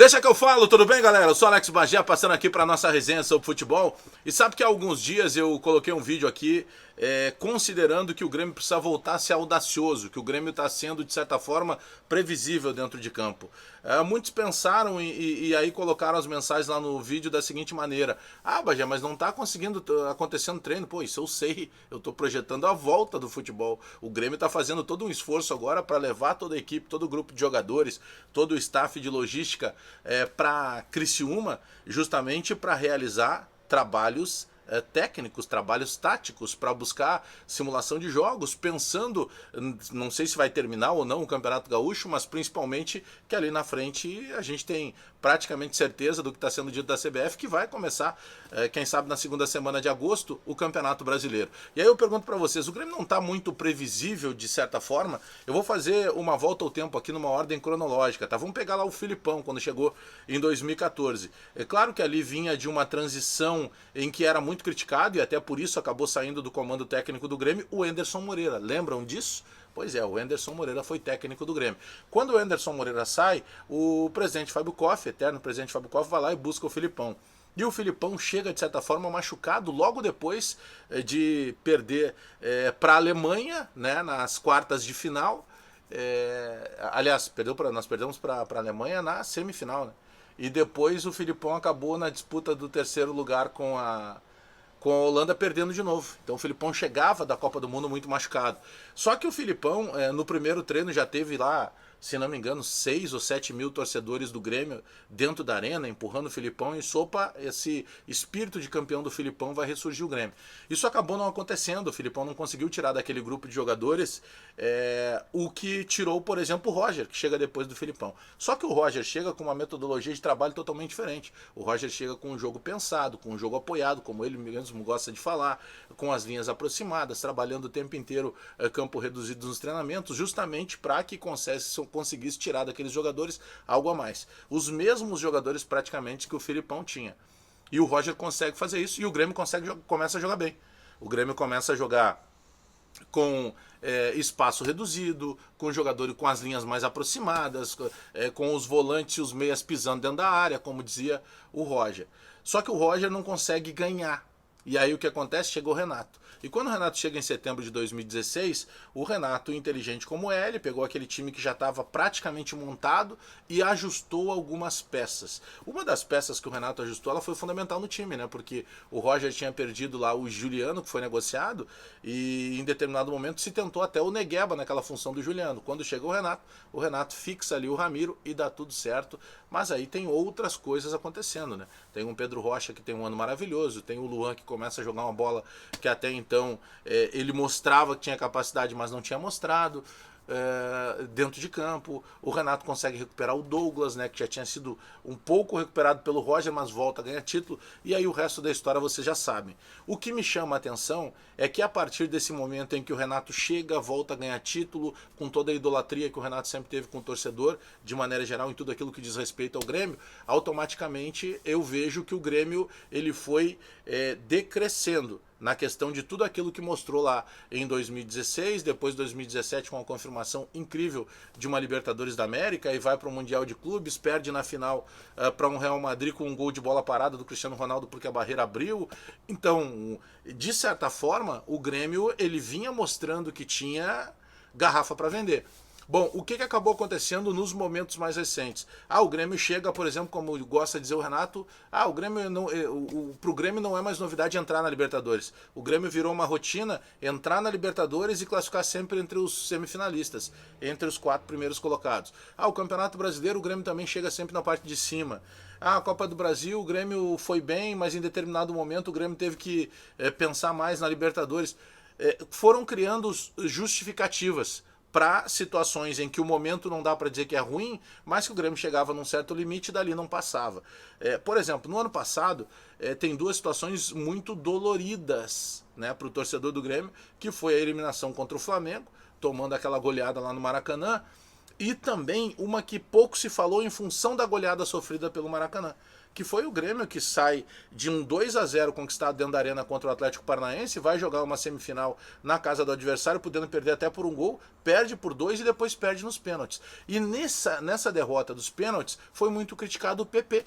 Deixa que eu falo, tudo bem, galera? Eu sou Alex Bagé, passando aqui para nossa resenha sobre futebol. E sabe que há alguns dias eu coloquei um vídeo aqui considerando que o Grêmio precisa voltar a ser audacioso, que o Grêmio está sendo, de certa forma, previsível dentro de campo. Muitos pensaram e aí colocaram as mensagens lá no vídeo da seguinte maneira: ah, Bagé, mas não está conseguindo acontecendo treino. Pô, isso eu sei, eu estou projetando a volta do futebol. O Grêmio está fazendo todo um esforço agora para levar toda a equipe, todo o grupo de jogadores, todo o staff de logística para Criciúma, justamente para realizar trabalhos técnicos, trabalhos táticos, para buscar simulação de jogos, pensando, não sei se vai terminar ou não o Campeonato Gaúcho, mas principalmente que ali na frente a gente tem praticamente certeza do que está sendo dito da CBF, que vai começar, quem sabe na segunda semana de agosto, o Campeonato Brasileiro. E aí eu pergunto para vocês, o Grêmio não está muito previsível de certa forma? Eu vou fazer uma volta ao tempo aqui numa ordem cronológica, tá? Vamos pegar lá o Filipão, quando chegou em 2014. É claro que ali vinha de uma transição em que era muito criticado e até por isso acabou saindo do comando técnico do Grêmio o Anderson Moreira. Lembram disso? Pois é, o Anderson Moreira foi técnico do Grêmio. Quando o Anderson Moreira sai, o presidente Fábio Koff, eterno presidente Fábio Koff, vai lá e busca o Filipão. E o Filipão chega, de certa forma, machucado logo depois de perder para a Alemanha, né, nas quartas de final. Aliás, nós perdemos para a Alemanha na semifinal, né? E depois o Filipão acabou na disputa do terceiro lugar com a Holanda perdendo de novo. Então o Filipão chegava da Copa do Mundo muito machucado. Só que o Filipão, no primeiro treino, já teve lá, se não me engano, 6 ou 7 mil torcedores do Grêmio dentro da arena, empurrando o Filipão, e sopa, esse espírito de campeão do Filipão vai ressurgir o Grêmio. Isso acabou não acontecendo, o Filipão não conseguiu tirar daquele grupo de jogadores o que tirou, por exemplo, o Roger, que chega depois do Filipão. Só que o Roger chega com uma metodologia de trabalho totalmente diferente. O Roger chega com um jogo pensado, com um jogo apoiado, como ele mesmo gosta de falar, com as linhas aproximadas, trabalhando o tempo inteiro campo reduzido nos treinamentos, justamente para que conseguisse tirar daqueles jogadores algo a mais. Os mesmos jogadores praticamente que o Filipão tinha. E o Roger consegue fazer isso e o Grêmio começa a jogar bem. O Grêmio começa a jogar com espaço reduzido, com jogadores com as linhas mais aproximadas, com os volantes e os meias pisando dentro da área, como dizia o Roger. Só que o Roger não consegue ganhar. E aí o que acontece? Chegou o Renato. E quando o Renato chega em setembro de 2016, o Renato, inteligente como é, ele pegou aquele time que já estava praticamente montado e ajustou algumas peças. Uma das peças que o Renato ajustou, ela foi fundamental no time, né? Porque o Roger tinha perdido lá o Juliano, que foi negociado, e em determinado momento se tentou até o Negueba naquela função do Juliano. Quando chega o Renato fixa ali o Ramiro e dá tudo certo. Mas aí tem outras coisas acontecendo, né? Tem um Pedro Rocha que tem um ano maravilhoso, tem o Luan que começa a jogar uma bola que até então ele mostrava que tinha capacidade, mas não tinha mostrado dentro de campo. O Renato consegue recuperar o Douglas, né, que já tinha sido um pouco recuperado pelo Roger, mas volta a ganhar título, e aí o resto da história vocês já sabem. O que me chama a atenção é que a partir desse momento em que o Renato chega, volta a ganhar título, com toda a idolatria que o Renato sempre teve com o torcedor, de maneira geral, em tudo aquilo que diz respeito ao Grêmio, automaticamente eu vejo que o Grêmio ele foi decrescendo na questão de tudo aquilo que mostrou lá em 2016, depois de 2017 com a confirmação incrível de uma Libertadores da América, e vai para o Mundial de Clubes, perde na final para um Real Madrid com um gol de bola parada do Cristiano Ronaldo porque a barreira abriu. Então, de certa forma, o Grêmio ele vinha mostrando que tinha garrafa para vender. Bom, o que acabou acontecendo nos momentos mais recentes? O Grêmio chega, por exemplo, como gosta de dizer o Renato, o Grêmio não, pro Grêmio não é mais novidade entrar na Libertadores. O Grêmio virou uma rotina entrar na Libertadores e classificar sempre entre os semifinalistas, entre os 4 primeiros colocados. O Campeonato Brasileiro, o Grêmio também chega sempre na parte de cima. A Copa do Brasil, o Grêmio foi bem, mas em determinado momento o Grêmio teve que pensar mais na Libertadores. Foram criando justificativas para situações em que o momento não dá para dizer que é ruim, mas que o Grêmio chegava num certo limite e dali não passava. Por exemplo, no ano passado, tem 2 situações muito doloridas, né, para o torcedor do Grêmio, que foi a eliminação contra o Flamengo, tomando aquela goleada lá no Maracanã, e também uma que pouco se falou em função da goleada sofrida pelo Maracanã, que foi o Grêmio que sai de um 2-0 conquistado dentro da arena contra o Atlético Paranaense, vai jogar uma semifinal na casa do adversário, podendo perder até por um gol, perde por 2 e depois perde nos pênaltis. E nessa derrota dos pênaltis foi muito criticado o PP.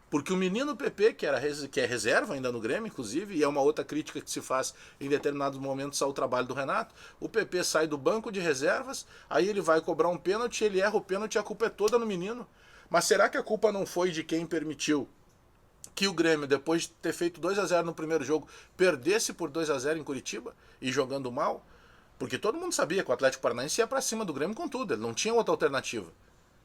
Porque o menino PP, que é reserva ainda no Grêmio, inclusive, e é uma outra crítica que se faz em determinados momentos ao trabalho do Renato, o PP sai do banco de reservas, aí ele vai cobrar um pênalti, ele erra o pênalti e a culpa é toda no menino. Mas será que a culpa não foi de quem permitiu que o Grêmio, depois de ter feito 2-0 no primeiro jogo, perdesse por 2-0 em Curitiba e jogando mal? Porque todo mundo sabia que o Atlético Paranaense ia para cima do Grêmio com tudo, ele não tinha outra alternativa.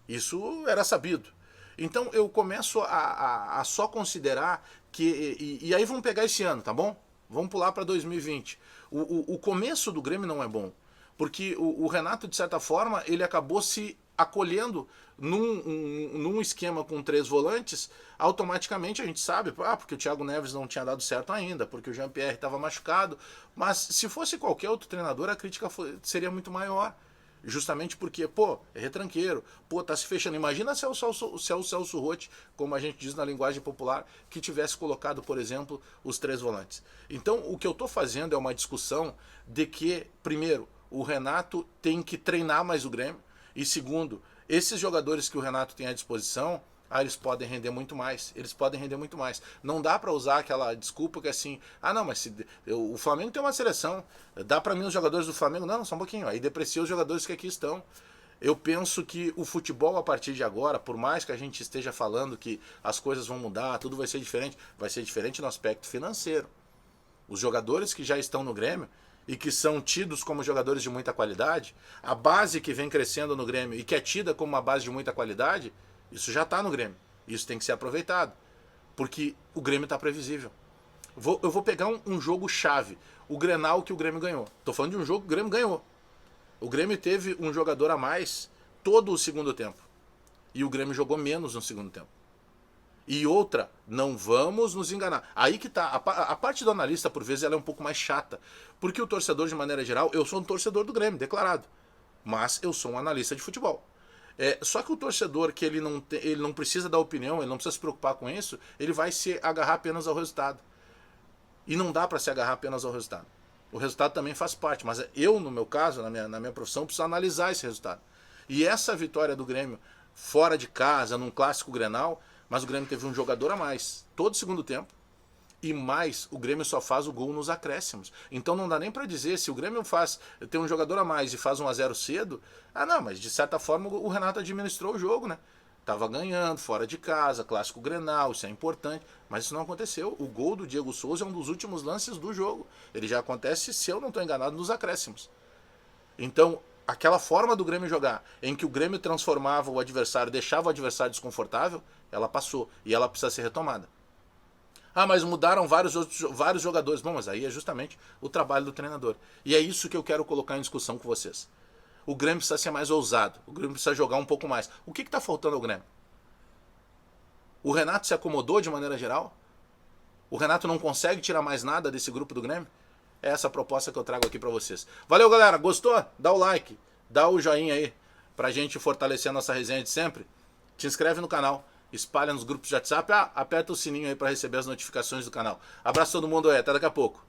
Isso era sabido. Então eu começo a só considerar que... E aí vamos pegar esse ano, tá bom? Vamos pular para 2020. O começo do Grêmio não é bom. Porque o Renato, de certa forma, ele acabou se acolhendo num esquema com 3 volantes. Automaticamente a gente sabe, porque o Thiago Neves não tinha dado certo ainda, porque o Jean-Pierre estava machucado. Mas se fosse qualquer outro treinador, a crítica seria muito maior. Justamente porque, é retranqueiro, tá se fechando. Imagina se é o Celso Roth, como a gente diz na linguagem popular, que tivesse colocado, por exemplo, os 3 volantes. Então, o que eu estou fazendo é uma discussão de que, primeiro, o Renato tem que treinar mais o Grêmio, e segundo, esses jogadores que o Renato tem à disposição, eles podem render muito mais. Eles podem render muito mais. Não dá para usar aquela desculpa que assim, não, mas o Flamengo tem uma seleção, dá para mim os jogadores do Flamengo? Não, só um pouquinho. Aí deprecia os jogadores que aqui estão. Eu penso que o futebol a partir de agora, por mais que a gente esteja falando que as coisas vão mudar, tudo vai ser diferente no aspecto financeiro. Os jogadores que já estão no Grêmio e que são tidos como jogadores de muita qualidade, a base que vem crescendo no Grêmio e que é tida como uma base de muita qualidade, isso já está no Grêmio. Isso tem que ser aproveitado. Porque o Grêmio está previsível. Eu vou pegar um jogo chave. O Grenal que o Grêmio ganhou. Estou falando de um jogo que o Grêmio ganhou. O Grêmio teve um jogador a mais todo o segundo tempo. E o Grêmio jogou menos no segundo tempo. E outra, não vamos nos enganar. Aí que tá. A parte do analista, por vezes, ela é um pouco mais chata. Porque o torcedor, de maneira geral, eu sou um torcedor do Grêmio, declarado. Mas eu sou um analista de futebol. Só que o torcedor que ele não precisa dar opinião, ele não precisa se preocupar com isso, ele vai se agarrar apenas ao resultado. E não dá para se agarrar apenas ao resultado. O resultado também faz parte, mas eu, no meu caso, na minha profissão, preciso analisar esse resultado. E essa vitória do Grêmio, fora de casa, num clássico Grenal, mas o Grêmio teve um jogador a mais todo segundo tempo, e mais, o Grêmio só faz o gol nos acréscimos. Então não dá nem para dizer, se o Grêmio tem um jogador a mais e faz 1-0 cedo, não, mas de certa forma o Renato administrou o jogo, né? Tava ganhando, fora de casa, clássico Grenal, isso é importante, mas isso não aconteceu. O gol do Diego Souza é um dos últimos lances do jogo. Ele já acontece, se eu não estou enganado, nos acréscimos. Então, aquela forma do Grêmio jogar, em que o Grêmio transformava o adversário, deixava o adversário desconfortável, ela passou e ela precisa ser retomada. Mas mudaram vários jogadores. Bom, mas aí é justamente o trabalho do treinador. E é isso que eu quero colocar em discussão com vocês. O Grêmio precisa ser mais ousado. O Grêmio precisa jogar um pouco mais. O que está faltando ao Grêmio? O Renato se acomodou de maneira geral? O Renato não consegue tirar mais nada desse grupo do Grêmio? É essa a proposta que eu trago aqui para vocês. Valeu, galera. Gostou? Dá o like. Dá o joinha aí. Pra gente fortalecer a nossa resenha de sempre. Te inscreve no canal. Espalha nos grupos de WhatsApp, aperta o sininho aí para receber as notificações do canal. Abraço a todo mundo aí, até daqui a pouco.